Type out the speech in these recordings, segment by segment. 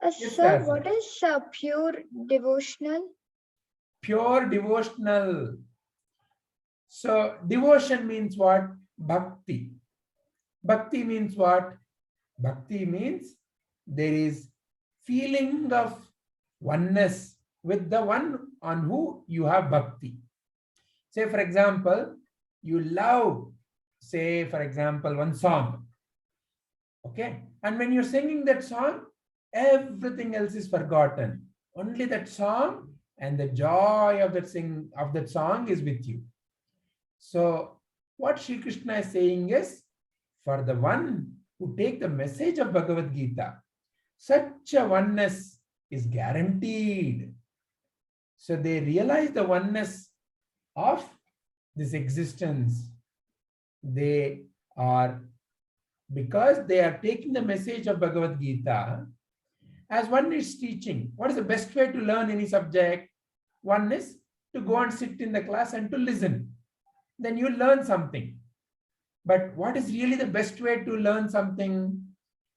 Yes, Sir, sir. what is pure devotional? Pure devotional. So devotion means what? Bhakti. Bhakti means what? Bhakti means there is feeling of oneness with the one on who you have bhakti. Say, for example, you love, say, for example, one song. Okay. And when you're singing that song, everything else is forgotten. Only that song and the joy of that song is with you. So what Sri Krishna is saying is, for the one who take the message of Bhagavadgita, such a oneness is guaranteed. So they realize the oneness of this existence. They are, because they are taking the message of Bhagavad Gita, as one is teaching, what is the best way to learn any subject? One is to go and sit in the class and to listen. Then you learn something. But what is really the best way to learn something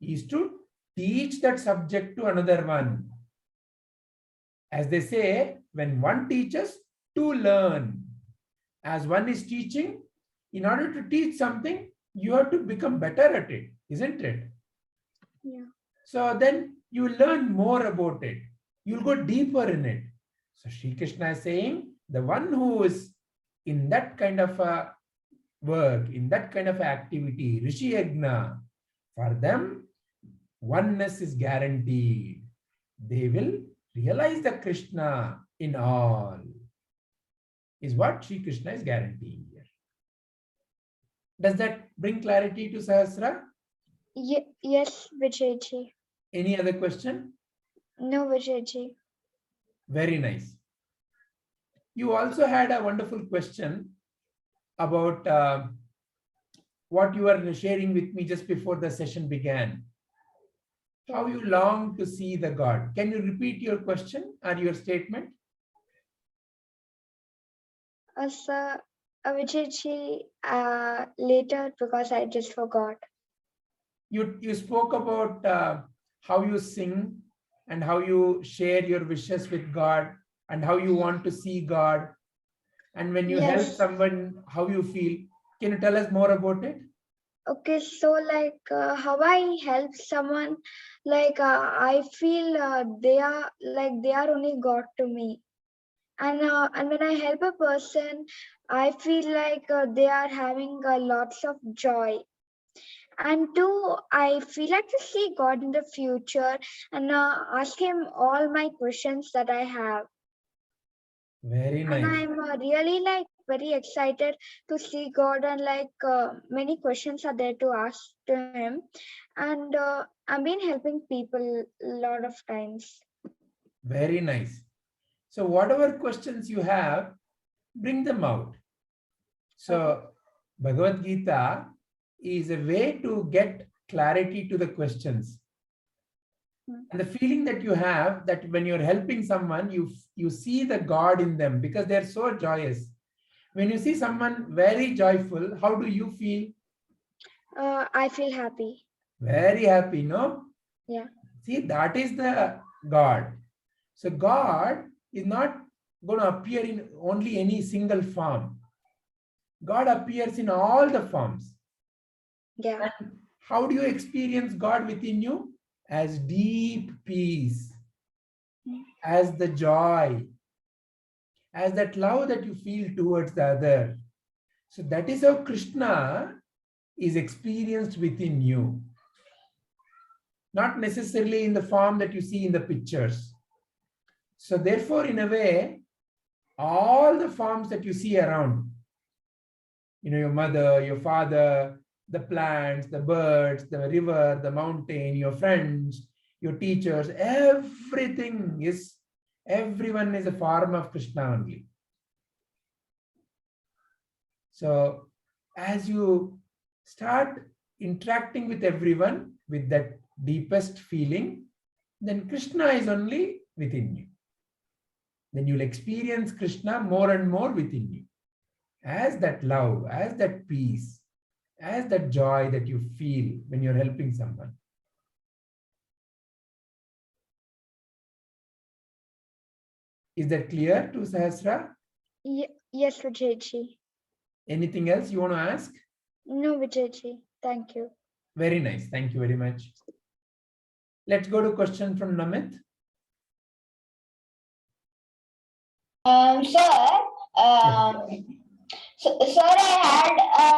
is to teach that subject to another one. As they say, when one teaches, to learn. As one is teaching, in order to teach something, you have to become better at it, isn't it? Yeah. So then you learn more about it. You'll go deeper in it. So Sri Krishna is saying, the one who is in that kind of a work, in that kind of activity, Rishi Yajna, for them, oneness is guaranteed. They will realize the Krishna in all, is what Sri Krishna is guaranteeing here. Does that bring clarity to Sahasra? Yes, Vijayji. Any other question? No, Vijayji. Very nice. You also had a wonderful question about what you were sharing with me just before the session began. How you long to see the God. Can you repeat your question or your statement? Sir, Vijayji, later because I just forgot. You spoke about how you sing and how you share your wishes with God and how you want to see God. And when you help someone, how you feel. Can you tell us more about it? Okay, so like how I help someone, like I feel they are only God to me, and when I help a person, I feel like they are having lots of joy. And two, I feel like to see God in the future and ask Him all my questions that I have. Very nice. And I'm really like very excited to see God, and like many questions are there to ask to Him. And I've been helping people a lot of times. Very nice. So whatever questions you have, bring them out. So Bhagavad Gita is a way to get clarity to the questions. And the feeling that you have that when you're helping someone, you see the God in them because they're so joyous. When you see someone very joyful, how do you feel? I feel happy. Very happy, no? Yeah. See, that is the God. So God is not going to appear in only any single form. God appears in all the forms. Yeah. And how do you experience God within you? As deep peace, as the joy, as that love that you feel towards the other. So that is how Krishna is experienced within you. Not necessarily in the form that you see in the pictures. So therefore, in a way, all the forms that you see around, your mother, your father, the plants, the birds, the river, the mountain, your friends, your teachers, everyone is a form of Krishna only. So as you start interacting with everyone with that deepest feeling, then Krishna is only within you. Then you'll experience Krishna more and more within you. As that love, as that peace, as that joy that you feel when you're helping someone. Is that clear to Sahasra? Yes, Vijayji. Anything else you want to ask? No, Vijayji. Thank you. Very nice. Thank you very much. Let's go to question from Namit. Sir, sir, I had a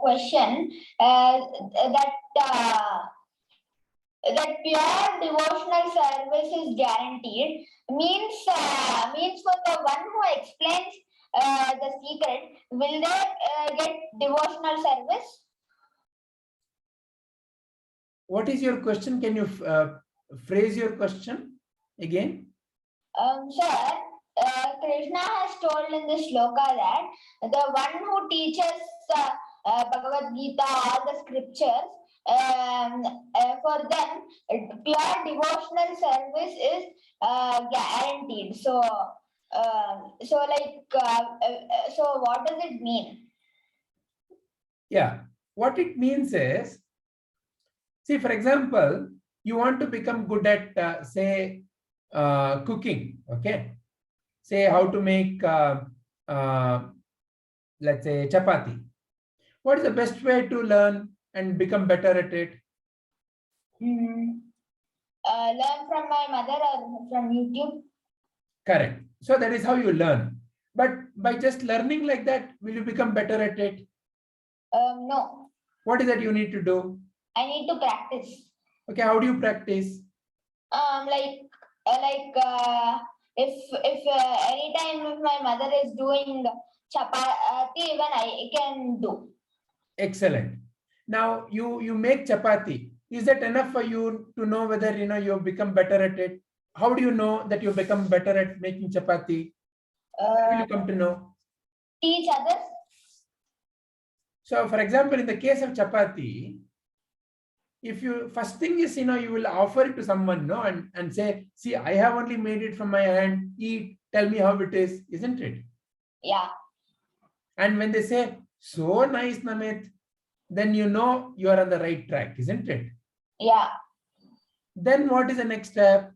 question that pure devotional service is guaranteed means for the one who explains the secret, will they get devotional service? What is your question? Can you phrase your question again? Sir, Krishna has told in the shloka that the one who teaches Bhagavadgita, all the scriptures, for them, pure devotional service is guaranteed. So, so what does it mean? Yeah, what it means is, see, for example, you want to become good at, say, cooking, okay? Say how to make, let's say, chapati. What is the best way to learn and become better at it? Learn from my mother or from YouTube. Correct. So that is how you learn. But by just learning like that, will you become better at it? No. What is that you need to do? I need to practice. Okay, how do you practice? If anytime if my mother is doing chapati, even I can do. Excellent. Now you make chapati. Is that enough for you to know whether you've become better at it? How do you know that you've become better at making chapati? How will you come to know? Teach others. So, for example, in the case of chapati, if you first thing is you will offer it to someone, no, and say, see, I have only made it from my hand. Eat. Tell me how it is, isn't it? Yeah. And when they say, so nice, Namit, then you know you are on the right track, isn't it? Yeah. Then what is the next step?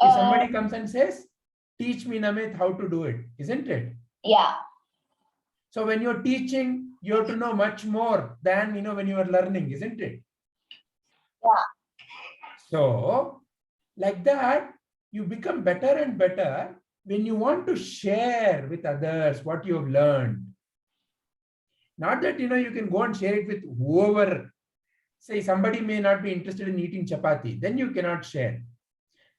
If somebody comes and says, teach me, Namit, how to do it, isn't it? Yeah. So when you're teaching, you have to know much more than when you are learning, isn't it? Yeah. So like that, you become better and better when you want to share with others what you have learned. Not that you can go and share it with whoever. Say somebody may not be interested in eating chapati, then you cannot share.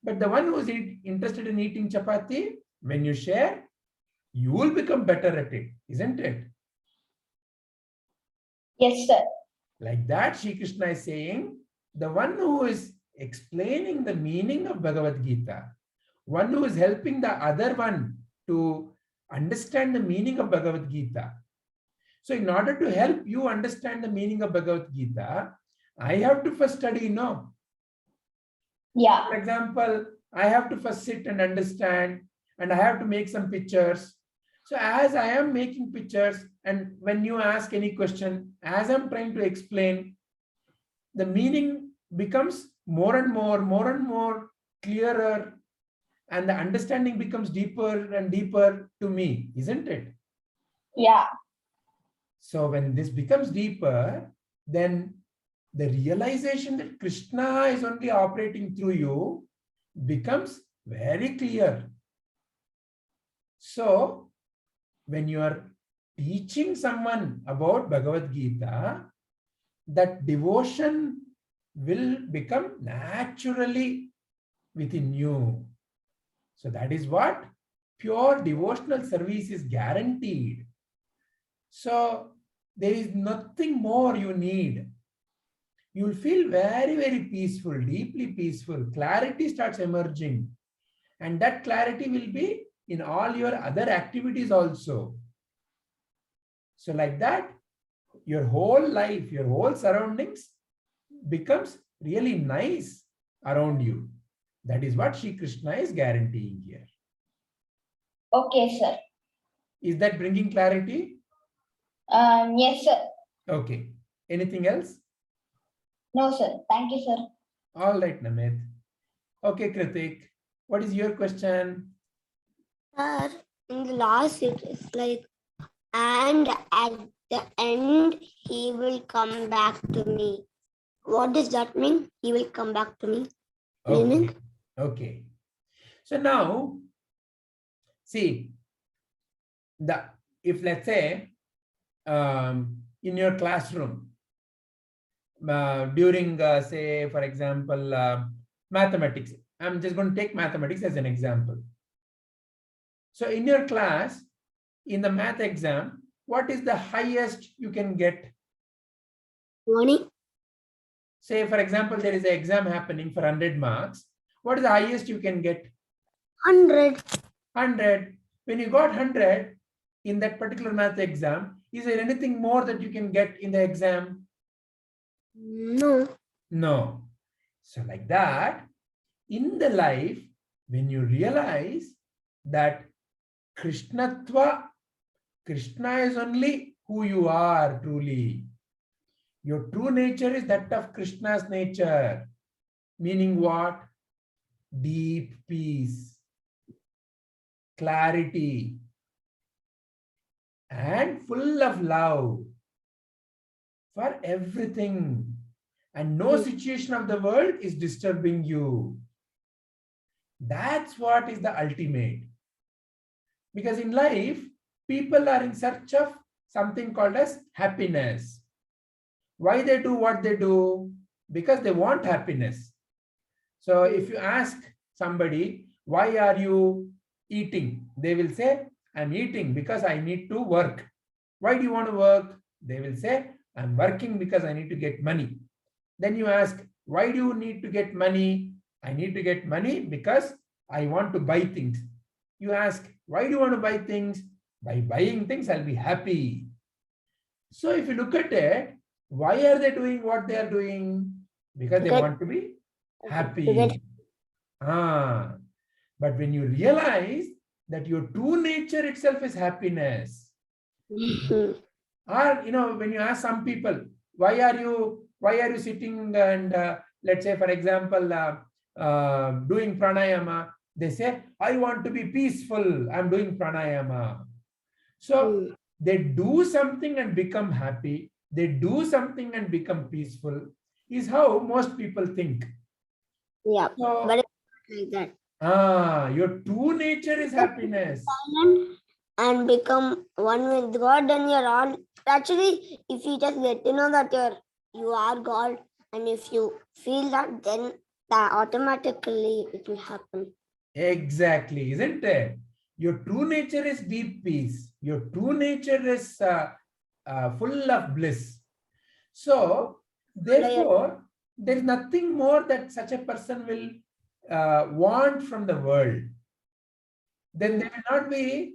But the one who is interested in eating chapati, when you share, you will become better at it, isn't it? Yes, sir. Like that, Shri Krishna is saying, the one who is explaining the meaning of Bhagavad Gita, one who is helping the other one to understand the meaning of Bhagavad Gita. So in order to help you understand the meaning of Bhagavad Gita, I have to first study, Yeah. For example, I have to first sit and understand, and I have to make some pictures. So as I am making pictures, and when you ask any question, as I'm trying to explain, the meaning becomes more and more clearer, and the understanding becomes deeper and deeper to me, isn't it? Yeah. So when this becomes deeper, then the realization that Krishna is only operating through you becomes very clear. So when you are teaching someone about Bhagavad Gita, that devotion will become naturally within you. So that is what pure devotional service is guaranteed. So there is nothing more you need. You will feel very, very peaceful, deeply peaceful. Clarity starts emerging. And that clarity will be in all your other activities also. So like that, your whole life, your whole surroundings becomes really nice around you. That is what Shri Krishna is guaranteeing here. Okay, sir. Is that bringing clarity? Yes, sir. Okay. Anything else? No, sir. Thank you, sir. All right, Namit. Okay, Kritik. What is your question? Sir, in the last it is like, and at the end he will come back to me. What does that mean? He will come back to me. Okay. Meaning? Okay. So now, see, if let's say in your classroom, during say, for example, mathematics, I'm just going to take mathematics as an example. So in your class, in the math exam, what is the highest you can get? 20. Say, for example, there is an exam happening for 100 marks. What is the highest you can get? 100. 100. When you got 100 in that particular math exam, is there anything more that you can get in the exam? No. No. So like that, in the life, when you realize that Krishnatva, Krishna is only who you are truly. Your true nature is that of Krishna's nature. Meaning what? Deep peace, clarity, and full of love for everything. And no situation of the world is disturbing you. That's what is the ultimate. Because in life, people are in search of something called as happiness. Why they do what they do? Because they want happiness. So if you ask somebody, why are you eating? They will say, I'm eating because I need to work. Why do you want to work? They will say, I'm working because I need to get money. Then you ask, why do you need to get money? I need to get money because I want to buy things. You ask, why do you want to buy things? By buying things, I'll be happy. So if you look at it, why are they doing what they are doing? Because they want to be happy. But when you realize that your true nature itself is happiness, or when you ask some people, why are you sitting and let's say, for example, doing pranayama, they say, I want to be peaceful, I'm doing pranayama. So they do something and become happy, they do something and become peaceful, is how most people think. Yeah, so, but it's like that. Your true nature is happiness. And become one with God, then you're all actually, if you just get to know that you are God, and if you feel that, then that automatically it will happen. Exactly, isn't it? Your true nature is deep peace. Your true nature is full of bliss. So, therefore, there is nothing more that such a person will want from the world. Then they will not be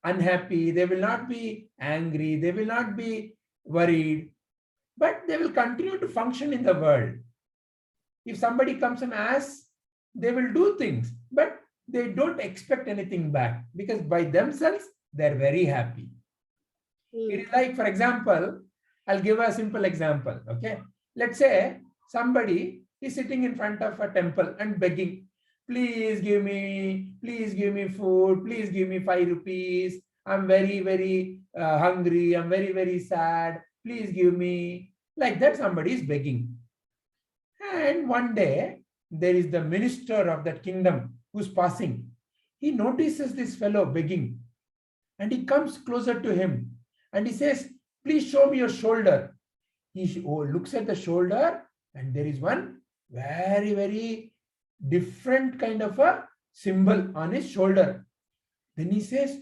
unhappy, they will not be angry, they will not be worried, but they will continue to function in the world. If somebody comes and asks, they will do things, but they don't expect anything back because by themselves, they're very happy. It is like, for example, I'll give a simple example. Okay. Let's say somebody is sitting in front of a temple and begging, please give me food, please give me 5 rupees. I'm very, very hungry. I'm very, very sad. Please give me. Like that, somebody is begging. And one day, there is the minister of that kingdom who's passing. He notices this fellow begging and he comes closer to him and he says, please show me your shoulder. He looks at the shoulder and there is one very, very different kind of a symbol on his shoulder. Then he says,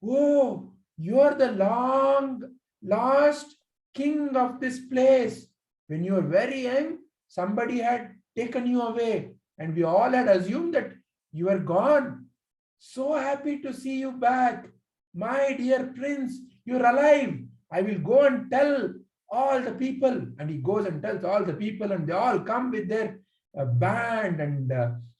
oh, you are the long lost king of this place. When you were very young, somebody had taken you away and we all had assumed that you are gone. So happy to see you back. My dear prince, you're alive. I will go and tell all the people. And he goes and tells all the people and they all come with their band and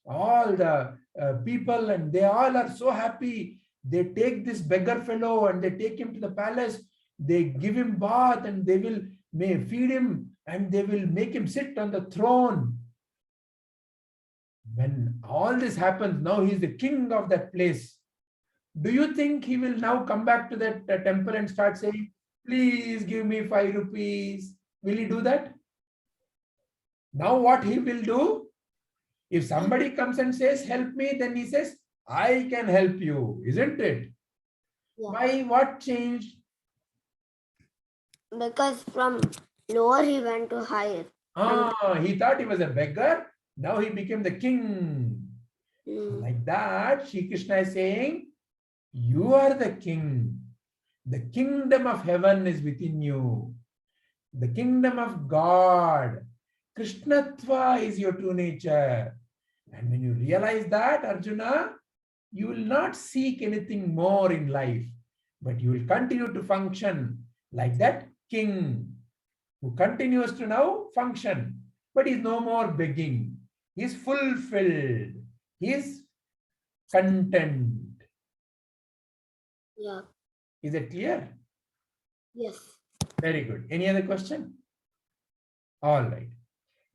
all the people and they all are so happy. They take this beggar fellow and they take him to the palace. They give him bath and they will feed him and they will make him sit on the throne. When all this happens, now he is the king of that place. do you think he will now come back to that temple and start saying, please give me 5 rupees? Will he do that? Now what he will do, if somebody comes and says, help me, then he says, I can help you, isn't it? Yeah. Why? What changed? Because from lower he went to higher. He thought he was a beggar. Now he became the king. Like that, Shri Krishna is saying, you are the king. The kingdom of heaven is within you. The kingdom of God. Krishnatva is your true nature. And when you realize that, Arjuna, you will not seek anything more in life, but you will continue to function like that king who continues to now function, but is no more begging. He is fulfilled. He is content. Yeah. Is it clear? Yes. Very good. Any other question? All right.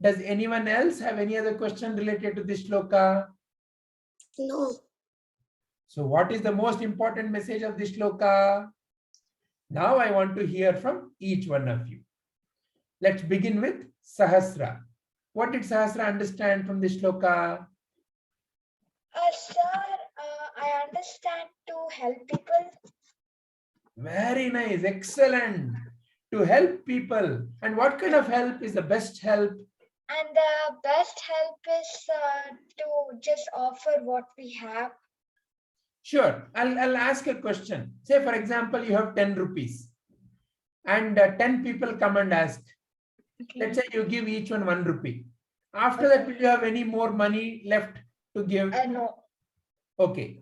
Does anyone else have any other question related to this shloka? No. So what is the most important message of this shloka? Now I want to hear from each one of you. Let's begin with Sahasra. What did Sahasra understand from this shloka? Sir, I understand to help people. Very nice. Excellent. To help people. And what kind of help is the best help? And the best help is to just offer what we have. Sure. I'll ask a question. Say, for example, you have 10 rupees and 10 people come and ask. Okay. Let's say you give each one 1 rupee. After that, will you have any more money left to give? No. Okay.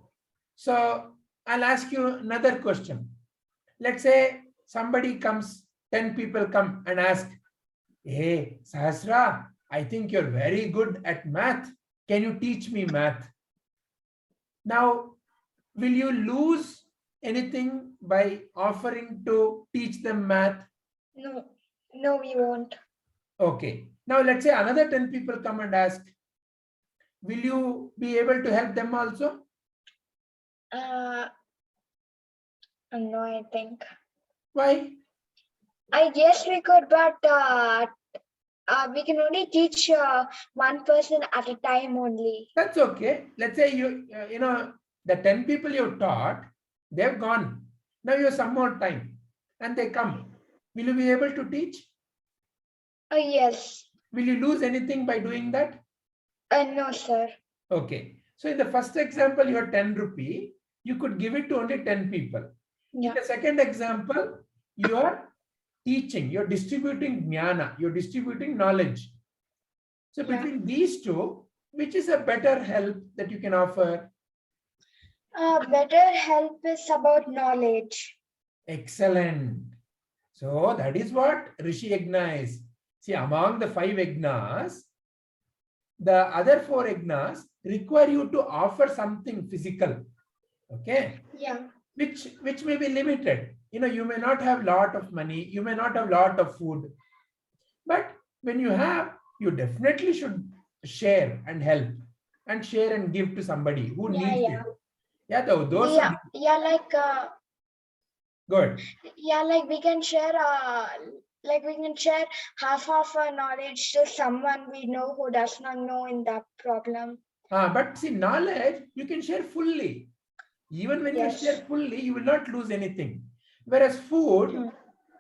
So I'll ask you another question. Let's say somebody comes, 10 people come and ask, hey, Sahasra, I think you're very good at math. Can you teach me math? Now, will you lose anything by offering to teach them math? No, we won't. Okay. Now, let's say another 10 people come and ask, will you be able to help them also? No, I think. Why? I guess we could, but we can only teach one person at a time only. That's okay. Let's say the 10 people you taught, they've gone. Now you have some more time and they come. Will you be able to teach? Yes. Will you lose anything by doing that? No, sir. Okay. So in the first example, you have 10 rupee. You could give it to only 10 people. Yeah. In the second example, you are teaching, you're distributing jnana, you're distributing knowledge. So between these two, which is a better help that you can offer? Better help is about knowledge. Excellent. So that is what Rishi Yajna is. See, among the 5 yajnas, the other 4 yajnas require you to offer something physical. Okay? Yeah. Which may be limited. You may not have lot of money, you may not have lot of food. But when you have, you definitely should share and help and share and give to somebody who needs it. Yeah, those are like good. Yeah, like we can share half of our knowledge to someone we know who does not know in that problem. But see, knowledge you can share fully. Even when you share fully, you will not lose anything. Whereas food,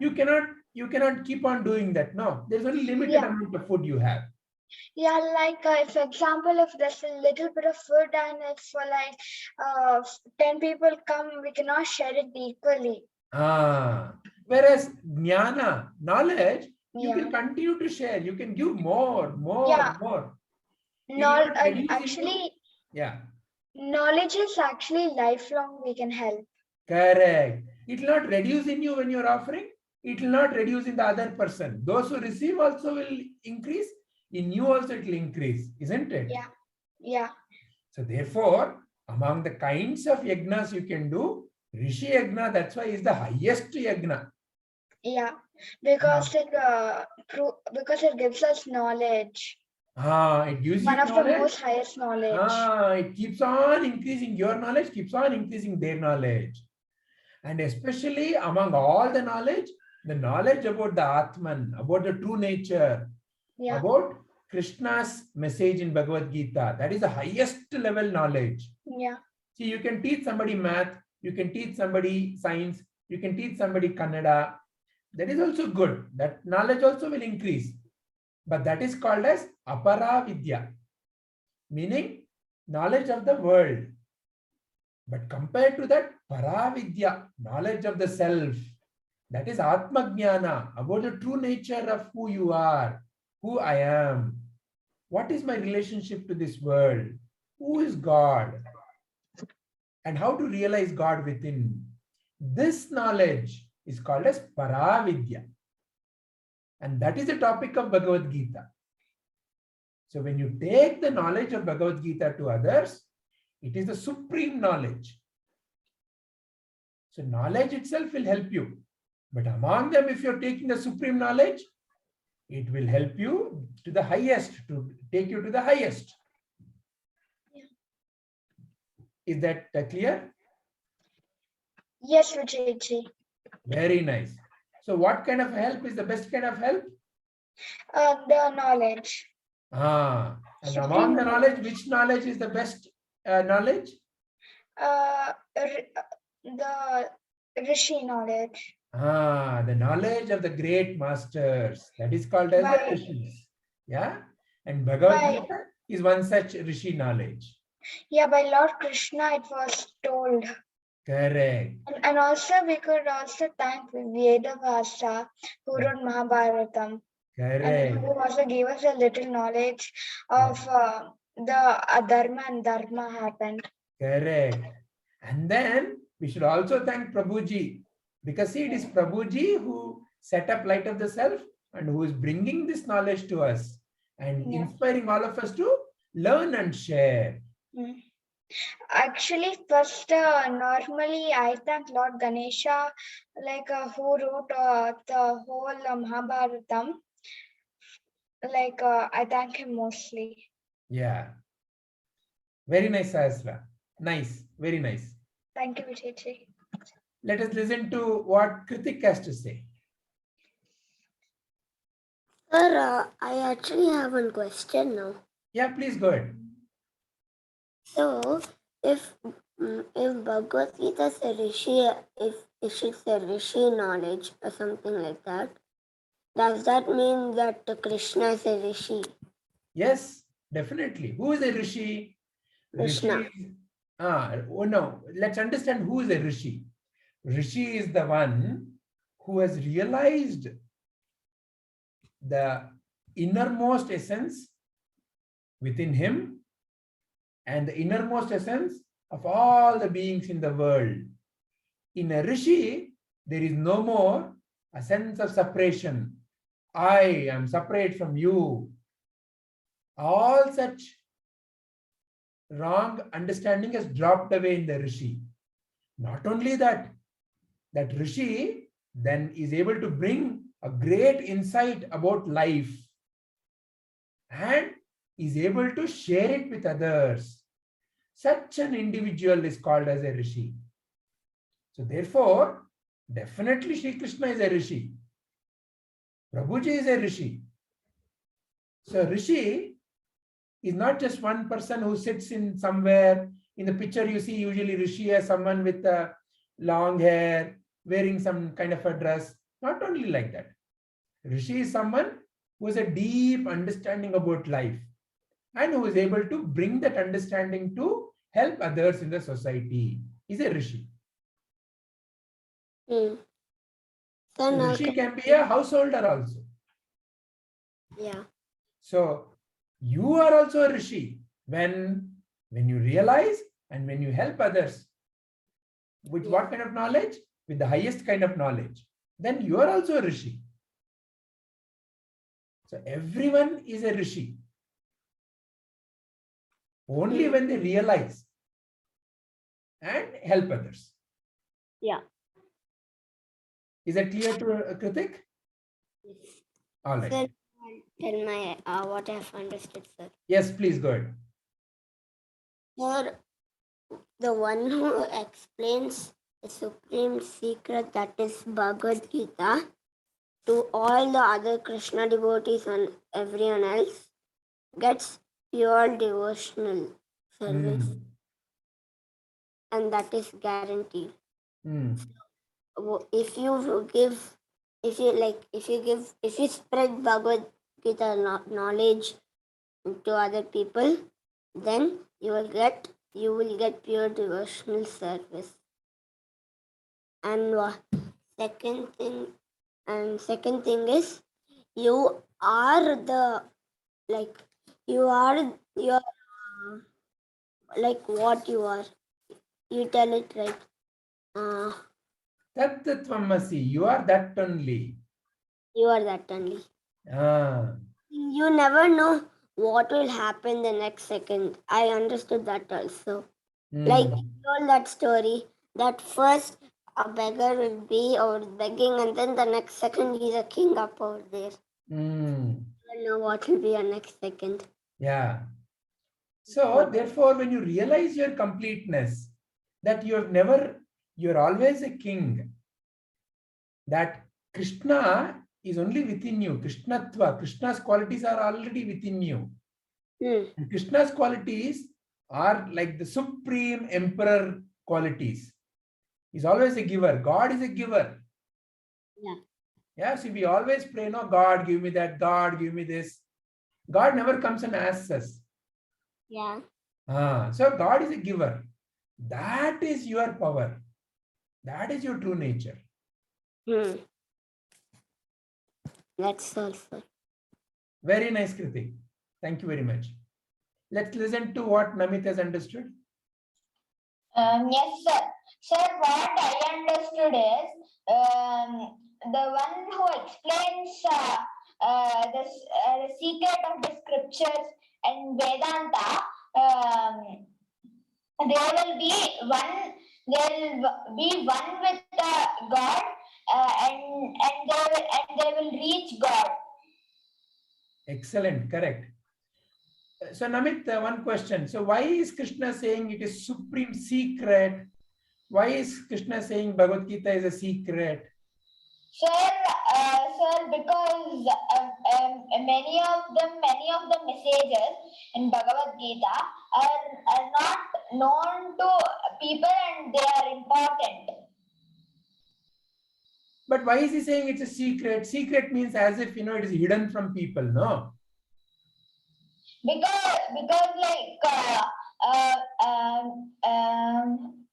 you cannot keep on doing that. No, there's only limited amount of food you have. Yeah, like for example, if there's a little bit of food and if for like 10 people come, we cannot share it equally. Whereas jnana, knowledge, you can continue to share. You can give more. Knowledge is actually lifelong. We can help. Correct. It will not reduce in you when you're offering. It will not reduce in the other person. Those who receive also will increase. In you also it will increase, isn't it? Yeah. So therefore, among the kinds of yajnas you can do, Rishi Yajna, that's why is the highest yajna. Yeah, because it gives us knowledge. It gives you One of the knowledge. most highest knowledge. It keeps on increasing your knowledge, keeps on increasing their knowledge. And especially among all the knowledge about the Atman, about the true nature, Yeah. about Krishna's message in Bhagavadgita. That is the highest level knowledge. Yeah. See, you can teach somebody math, you can teach somebody science, you can teach somebody Kannada. That is also good. That knowledge also will increase. But that is called as apara vidya, meaning knowledge of the world. But compared to that, paravidya, knowledge of the self, that is atma jnana, about the true nature of who you are, who I am. What is my relationship to this world? Who is God? And how to realize God within. This knowledge is called as paravidya. And that is the topic of Bhagavad Gita. So when you take the knowledge of Bhagavad Gita to others, it is the supreme knowledge. So knowledge itself will help you. But among them, if you're taking the supreme knowledge, it will help you to the highest, to take you to the highest. Is that clear? Yes, Vijayji. Very nice. So what kind of help is the best kind of help? The knowledge. And Supreme among the knowledge, knowledge. which knowledge is the best knowledge? The Rishi knowledge. The knowledge of the great masters. That is called as the Rishis. Yeah. And Bhagavad Gita is one such Rishi knowledge. Yeah, by Lord Krishna it was told. Correct. And also we could also thank Veda who wrote Mahabharatam. Correct. And who also gave us a little knowledge of the adharma and dharma happened. Correct. And then we should also thank Prabhuji, because see, it is Prabhuji who set up Light of the Self and who is bringing this knowledge to us and inspiring all of us to learn and share. Actually, first, normally I thank Lord Ganesha, who wrote the whole Mahabharatam. I thank him mostly. Yeah. Very nice, Sahasra. Nice. Very nice. Thank you, Vijayji. Let us listen to what Kritik has to say. Sir, I actually have one question now. Yeah, please go ahead. So, if Bhagavad Gita is a Rishi, if it's a Rishi knowledge or something like that, does that mean that Krishna is a Rishi? Yes, definitely. Who is a Rishi? Krishna. No. Let's understand who is a Rishi. Rishi is the one who has realized the innermost essence within him and the innermost essence of all the beings in the world. In a Rishi, there is no more a sense of separation. I am separate from you. All such wrong understanding has dropped away in the Rishi. Not only that, that Rishi then is able to bring a great insight about life and is able to share it with others. Such an individual is called as a Rishi. So therefore, definitely Sri Krishna is a Rishi. Prabhuji is a Rishi. So Rishi is not just one person who sits in somewhere. In the picture you see usually Rishi as someone with long hair, wearing some kind of a dress. Not only like that. Rishi is someone who has a deep understanding about life and who is able to bring that understanding to help others in the society. He's a Rishi. So Rishi can be a householder also. Yeah. So you are also a Rishi when you realize and when you help others. With what kind of knowledge? With the highest kind of knowledge. Then you are also a Rishi. So everyone is a Rishi. Only when they realize and help others. Yeah. Is that clear to Kritik? Yes. All right. Sir, tell my what I have understood, sir. Yes, please go ahead. Sir, the one who explains the supreme secret, that is Bhagavadgita, to all the other Krishna devotees and everyone else, gets pure devotional service, Mm. and that is guaranteed. Mm. If you spread Bhagavad Gita knowledge to other people, then you will get pure devotional service. And second thing is, you are the like what you are. You tell it right. Tat Tvamasi, you are that only. You are that only. Ah. You never know what will happen the next second. I understood that also. Like Mm. you told that story, that first a beggar will be over begging, and then the next second he's a king up over there. Mm. You don't know what will be your next second. Yeah. So therefore, when you realize your completeness, that you're always a king, that Krishna is only within you. Krishnatva, Krishna's qualities are already within you. And Krishna's qualities are like the supreme emperor qualities. He's always a giver. God is a giver. Yeah. Yeah, see, we always pray, no, God, give me that, God, give me this. God never comes and asks us. Yeah. So God is a giver. That is your power. That is your true nature. That's also. Very nice, Kriti. Thank you very much. Let's listen to what Namit has understood. Yes, sir. Sir, what I understood is the one who explains the secret of the scriptures and Vedanta. There will be one. There will be one with God, and they will reach God. Excellent, correct. So Namit, one question. So why is Krishna saying it is supreme secret? Why is Krishna saying Bhagavad Gita is a secret? Sir, because many of the messages in Bhagavad Gita are not known to people, and they are important. But why is he saying it's a secret? Secret means as if, it is hidden from people, no? Because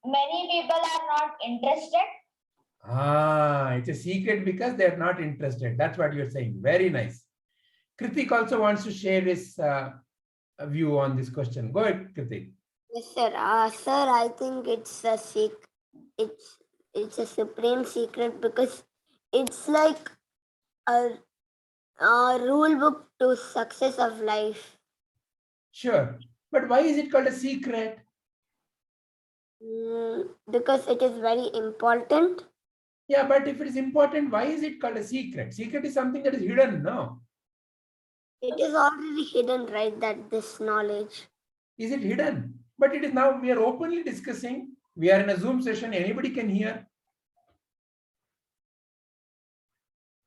many people are not interested. It's a secret because they're not interested. That's what you're saying. Very nice. Kritik also wants to share his view on this question. Go ahead, Kritik. Yes, sir. Sir, I think it's a it's a supreme secret because it's like a rule book to success of life. Sure. But why is it called a secret? Because it is very important. Yeah, but if it is important, why is it called a secret? Secret is something that is hidden, no? It is already hidden, right? That this knowledge. Is it hidden? But it is now, we are openly discussing. We are in a Zoom session. Anybody can hear.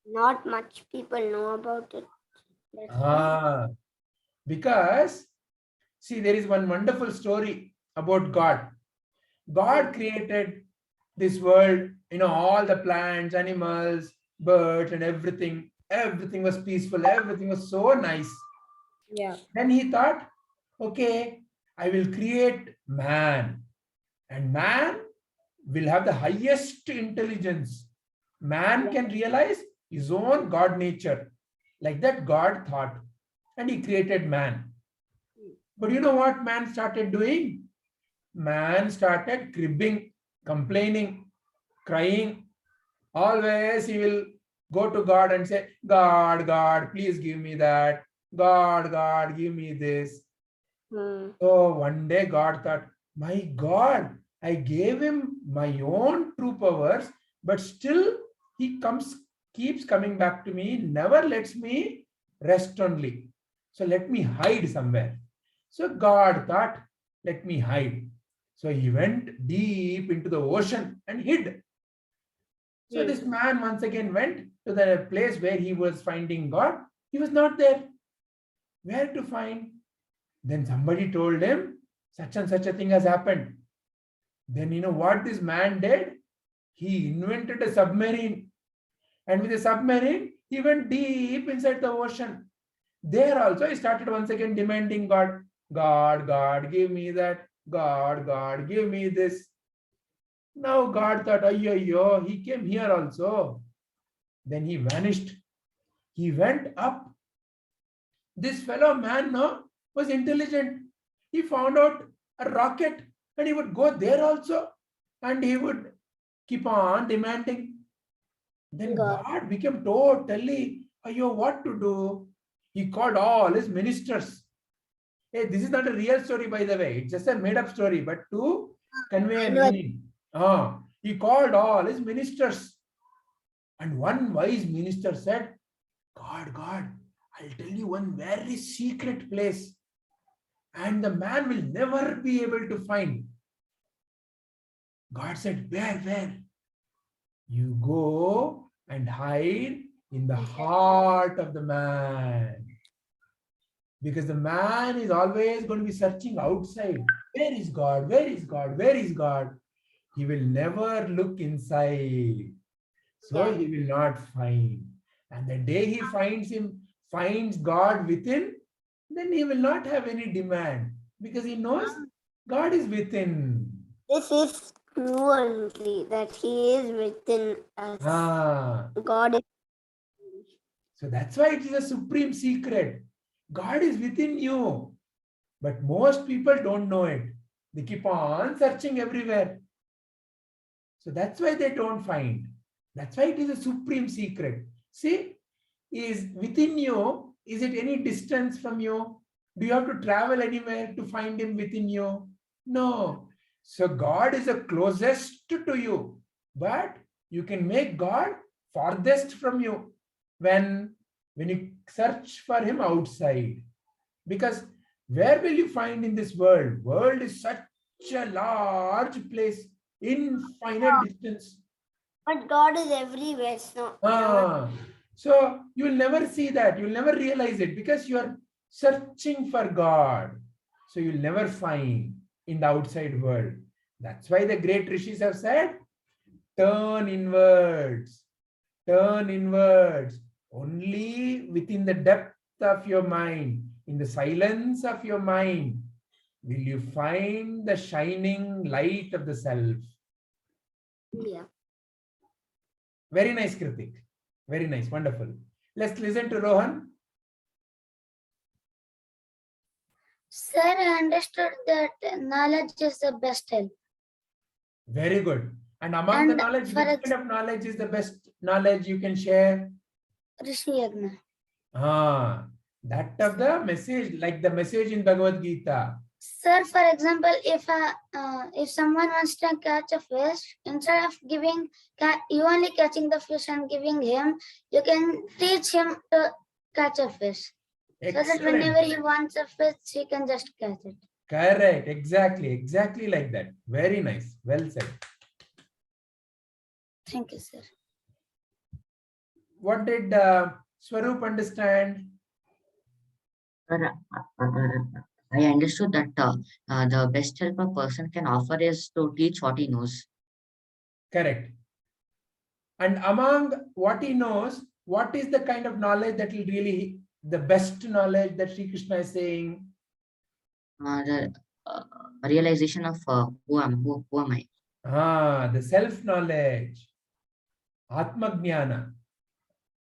Not much people know about it. Because, see, there is one wonderful story about God. God created this world, all the plants, animals, birds, and everything. Everything was peaceful. Everything was so nice. Yeah. Then he thought, okay, I will create man. And man will have the highest intelligence. Man can realize his own God nature. Like that God thought. And he created man. But you know what man started doing? Man started cribbing, complaining, crying. Always he will go to God and say, God, God, please give me that. God, God, give me this. So one day God thought, my God, I gave him my own true powers, but still he keeps coming back to me, never lets me rest only. So let me hide somewhere. So God thought, let me hide. So he went deep into the ocean and hid. So this man once again went to the place where he was finding God. He was not there. Where to find? Then somebody told him, such and such a thing has happened. Then you know what this man did? He invented a submarine. And with a submarine, he went deep inside the ocean. There also he started once again demanding God. God, God, give me that. God, God, give me this. Now God thought, yo, he came here also. Then he vanished. He went up. This fellow man was intelligent. He found out a rocket and he would go there also. And he would keep on demanding. Then God became totally, what to do? He called all his ministers. Hey, this is not a real story, by the way. It's just a made-up story, but to convey a meaning. He called all his ministers. And one wise minister said, God, I'll tell you one very secret place. And the man will never be able to find. God said, where? You go and hide in the heart of the man. Because the man is always going to be searching outside. Where is God? Where is God? Where is God? He will never look inside. So he will not find. And the day he finds God within, then he will not have any demand. Because he knows God is within. This is fluently that he is within us. God is. So that's why it is a supreme secret. God is within you. But most people don't know it. They keep on searching everywhere. So that's why they don't find. That's why it is a supreme secret. See, is within you, is it any distance from you? Do you have to travel anywhere to find him within you? No. So God is the closest to you, but you can make God farthest from you when you search for him outside. Because where will you find in this world? World is such a large place, infinite distance. But God is everywhere. So you will never see that. You will never realize it because you are searching for God. So you will never find in the outside world. That's why the great rishis have said, turn inwards. Turn inwards. Only within the depth of your mind, in the silence of your mind, will you find the shining light of the self. Yeah. Very nice, Kritik. Very nice. Wonderful. Let's listen to Rohan. Sir, I understood that knowledge is the best help. Very good. And among the knowledge, which kind of knowledge is the best knowledge you can share? Rishi Yagna. That of the message, like the message in Bhagavadgita. Sir, for example, if someone wants to catch a fish, instead of you only catching the fish and giving him, you can teach him to catch a fish. Excellent. So that whenever he wants a fish, he can just catch it. Correct. Exactly like that. Very nice. Well said. Thank you, sir. What did Swaroop understand? Sir, I understood that the best help a person can offer is to teach what he knows. Correct. And among what he knows, what is the kind of knowledge that will really, the best knowledge that Sri Krishna is saying? The realization of who am I? The self-knowledge. Atma-jnana.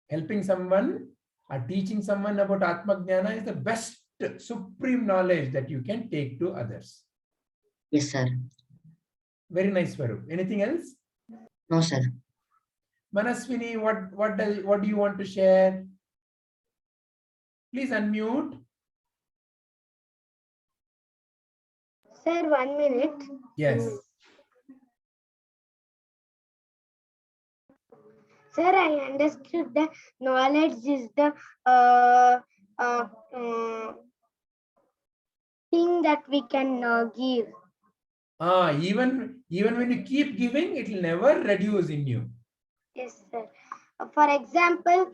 Helping someone or teaching someone about Atma-jnana is the best supreme knowledge that you can take to others. Yes, sir. Very nice, Swaroop. Anything else? No, sir. Manaswini, what do you want to share? Please unmute. Sir, 1 minute. Yes. Sir, I understood that knowledge is the thing that we can give. Even when you keep giving, it will never reduce in you. Yes, sir. For example,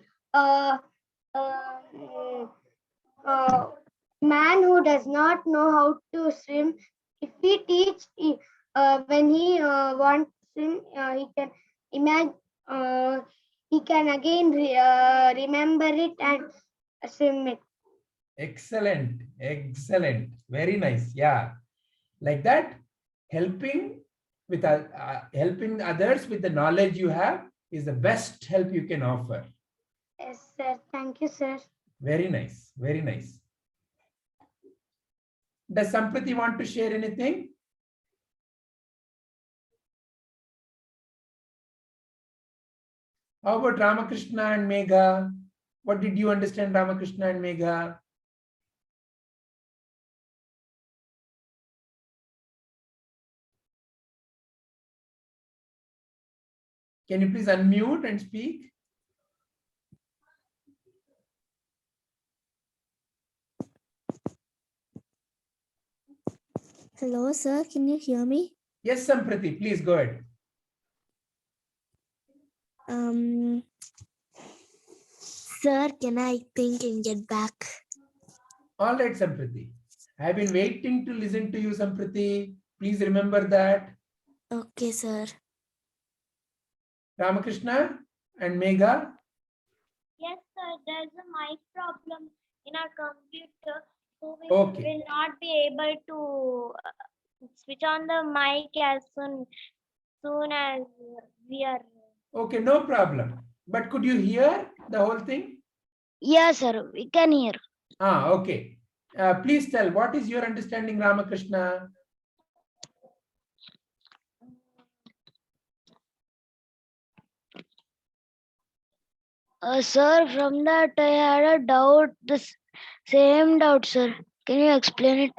man who does not know how to swim, if we teach, when he wants to swim, he can imagine, he can again remember it and swim it. Excellent, excellent, very nice. Yeah, like that, helping helping others with the knowledge you have is the best help you can offer. Yes, sir. Thank you, sir. Very nice, very nice. Does Sampriti want to share anything? How about Ramakrishna and Megha? What did you understand, Ramakrishna and Megha? Can you please unmute and speak? Hello, sir. Can you hear me? Yes, Sampriti, please go ahead. Sir, can I think and get back? All right, Sampriti. I have been waiting to listen to you, Sampriti. Please remember that. Okay, sir. Ramakrishna and Megha. Yes, sir. There's a mic problem in our computer, so we Okay. will not be able to switch on the mic as soon as we are. Okay, no problem. But could you hear the whole thing? Yes, sir. We can hear. Okay. Please tell, what is your understanding, Ramakrishna? Sir, from that I had a doubt. The same doubt, sir. Can you explain it?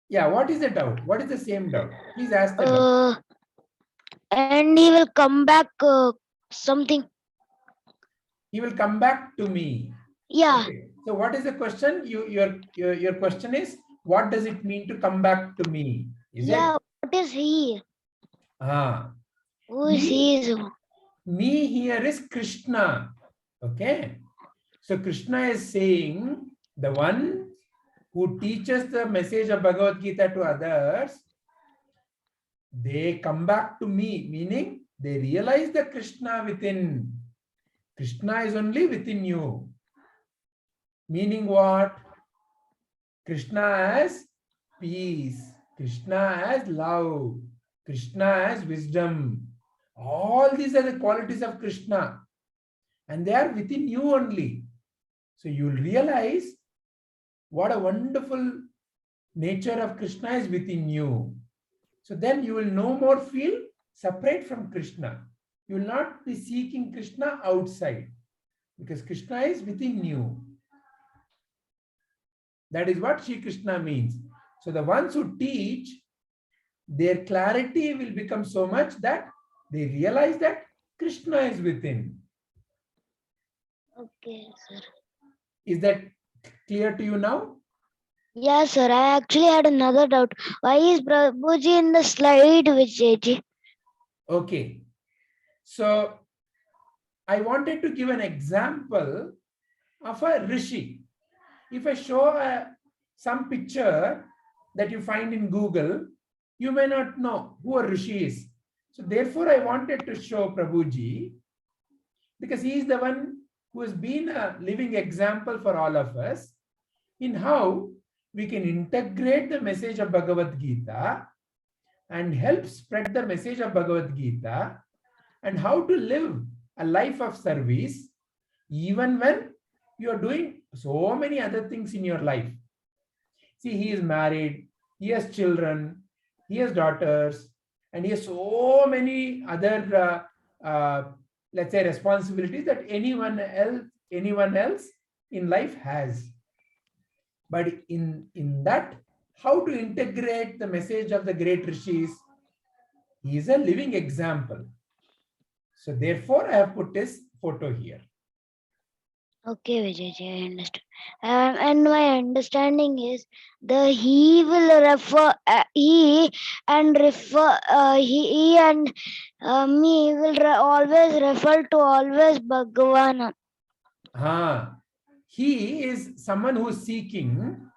Yeah, what is the doubt? What is the same doubt? Please ask the doubt. And he will come back something. He will come back to me. Yeah. Okay. So what is the question? Your question is, what does it mean to come back to me? Is Yeah. it? What is he? Who is he? Me here is Krishna. Okay. So Krishna is saying, the one who teaches the message of Bhagavad Gita to others, they come back to me, meaning they realize the Krishna within. Krishna is only within you. Meaning what? Krishna has peace. Krishna has love. Krishna has wisdom. All these are the qualities of Krishna. And they are within you only. So you will realize what a wonderful nature of Krishna is within you. So then you will no more feel separate from Krishna. You will not be seeking Krishna outside, because Krishna is within you. That is what Sri Krishna means. So the ones who teach, their clarity will become so much that they realize that Krishna is within. Okay, sir. Is that clear to you now? Yes, sir. I actually had another doubt. Why is Prabhuji in the slide with JJ? Okay. So I wanted to give an example of a rishi. If I show some picture that you find in Google, you may not know who a rishi is. So therefore, I wanted to show Prabhuji, because he is the one who has been a living example for all of us in how we can integrate the message of Bhagavad Gita and help spread the message of Bhagavad Gita, and how to live a life of service even when you are doing so many other things in your life. See, he is married, he has children, he has daughters, and he has so many other let's say responsibilities that anyone else in life has. But in that, how to integrate the message of the great rishis, he is a living example. So therefore, I have put his photo here. Okay, Vijayji, I understood. And my understanding is the he will refer he and refer he and me will always refer to always Bhagavan. He is someone who is seeking,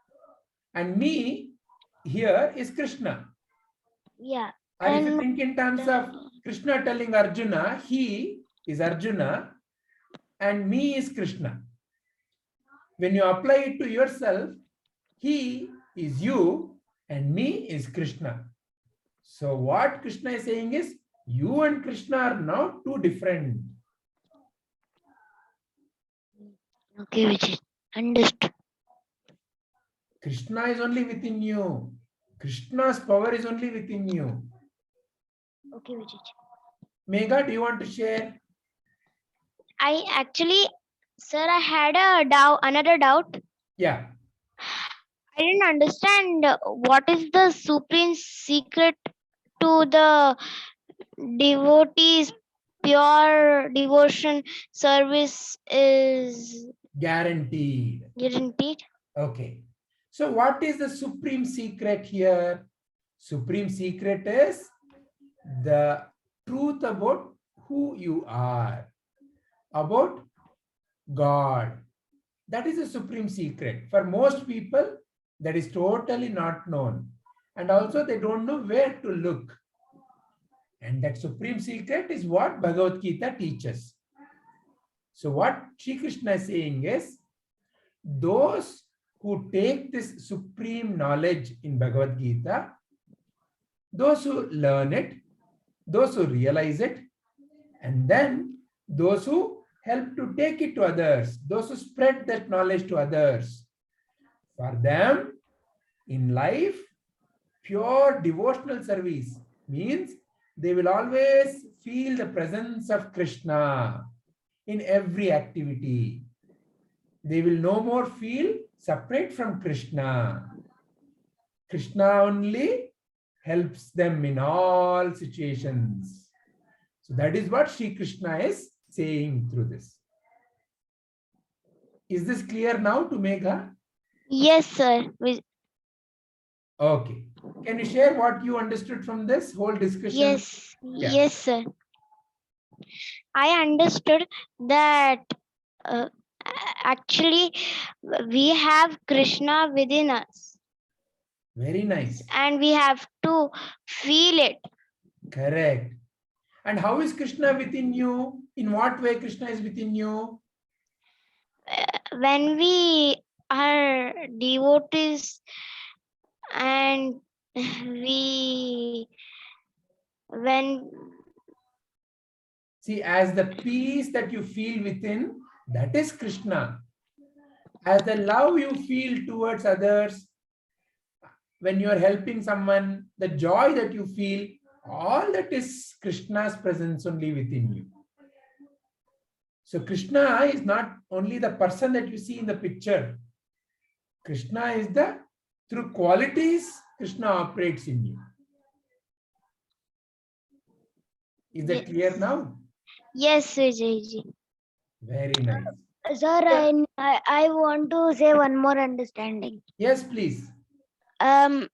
and me here is Krishna. Yeah. Or if you And think in terms of Krishna telling Arjuna, he is Arjuna and me is Krishna. When you apply it to yourself, he is you and me is Krishna. So what Krishna is saying is, you and Krishna are now two different. okay, Vijay, understood. Krishna is only within you. Krishna's power is only within you. Okay, Vijay. Megha, do you want to share? I actually, sir, I had a doubt, another doubt. Yeah. I didn't understand what is the supreme secret to the devotees pure devotion service is Guaranteed. guaranteed. Okay. So what is the supreme secret here? Supreme secret is the truth about who you are, about God. That is a supreme secret. For most people, that is totally not known. And also they don't know where to look. And that supreme secret is what Bhagavadgita teaches. So what Sri Krishna is saying is, those who take this supreme knowledge in Bhagavad Gita, those who learn it, those who realize it, and then those who help to take it to others, those who spread that knowledge to others. For them, in life, pure devotional service means they will always feel the presence of Krishna in every activity. They will no more feel separate from Krishna. Krishna only helps them in all situations. So that is what Sri Krishna is saying through this. Is this clear now to Megha? Yes, sir. Okay. Can you share what you understood from this whole discussion? Yes, Yeah. yes, sir. I understood that actually we have Krishna within us. Very nice. And we have to feel it. Correct. And how is Krishna within you? In what way Krishna is within you? When we are devotees and when See, as the peace that you feel within, that is Krishna. As the love you feel towards others, when you are helping someone, the joy that you feel, all that is Krishna's presence only within you. So Krishna is not only the person that you see in the picture. Krishna is through qualities, Krishna operates in you. Is that clear now? yes, Vijayji. Very nice. Sir, I want to say one more understanding. Yes, please.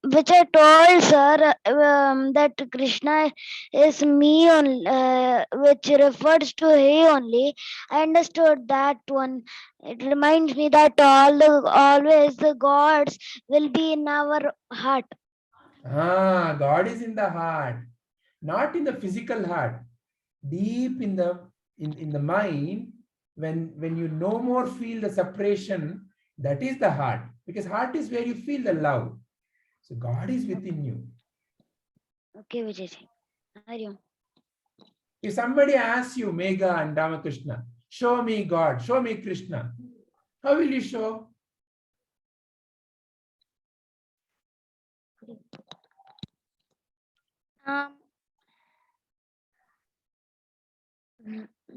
Which I told sir that Krishna is me only, which refers to he only. I understood that one. It reminds me that always the gods will be in our heart. God is in the heart, not in the physical heart. Deep in the mind, when you no more feel the separation, that is the heart. Because heart is where you feel the love. So God is within you. Okay, Vijay. If somebody asks you, Megha and Ramakrishna, show me God, show me Krishna, how will you show?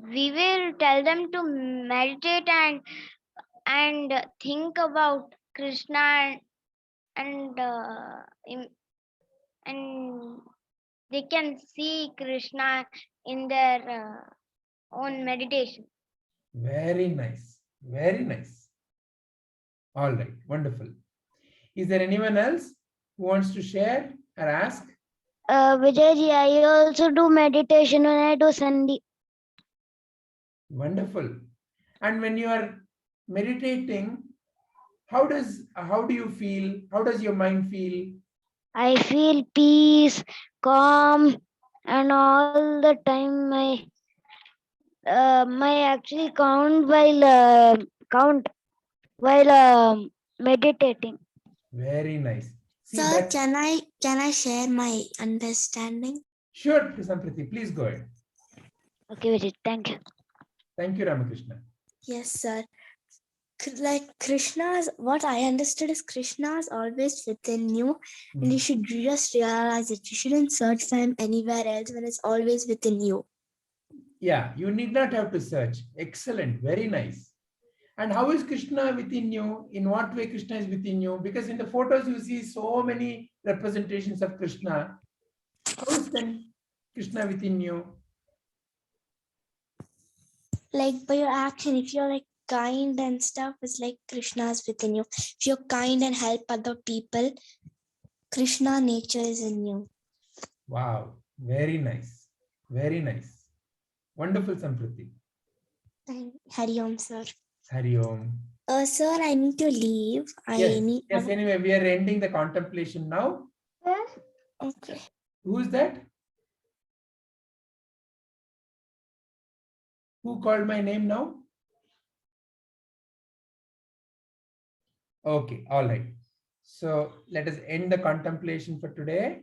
We will tell them to meditate and think about Krishna and they can see Krishna in their own meditation. Very nice. Very nice. All right. Wonderful. Is there anyone else who wants to share or ask? Vijayji, I also do meditation when I do Sunday. Wonderful. And when you are meditating, how do you feel? How does your mind feel? I feel peace, calm, and all the time my actually count while meditating. Very nice. See, Sir, that, can I share my understanding? sure, Sampriti, please go ahead. Okay, Vijay, thank you. Thank you, Ramakrishna. Yes, sir. Like Krishna's, what I understood is Krishna is always within you, and you should just realize it. You shouldn't search for him anywhere else when it's always within you. Yeah, you need not have to search. Excellent. Very nice. And how is Krishna within you? In what way Krishna is within you? Because in the photos you see so many representations of Krishna. How is then Krishna within you? Like by your action, if you're like kind and stuff, it's like Krishna is within you. If you're kind and help other people, Krishna nature is in you. Wow. Very nice. Very nice. Wonderful, Sampriti. Hari Om, sir. Hari Om. Sir, I need to leave. Yes, anyway, we are ending the contemplation now. Okay. Who is that? Who called my name now? Okay, all right. So let us end the contemplation for today.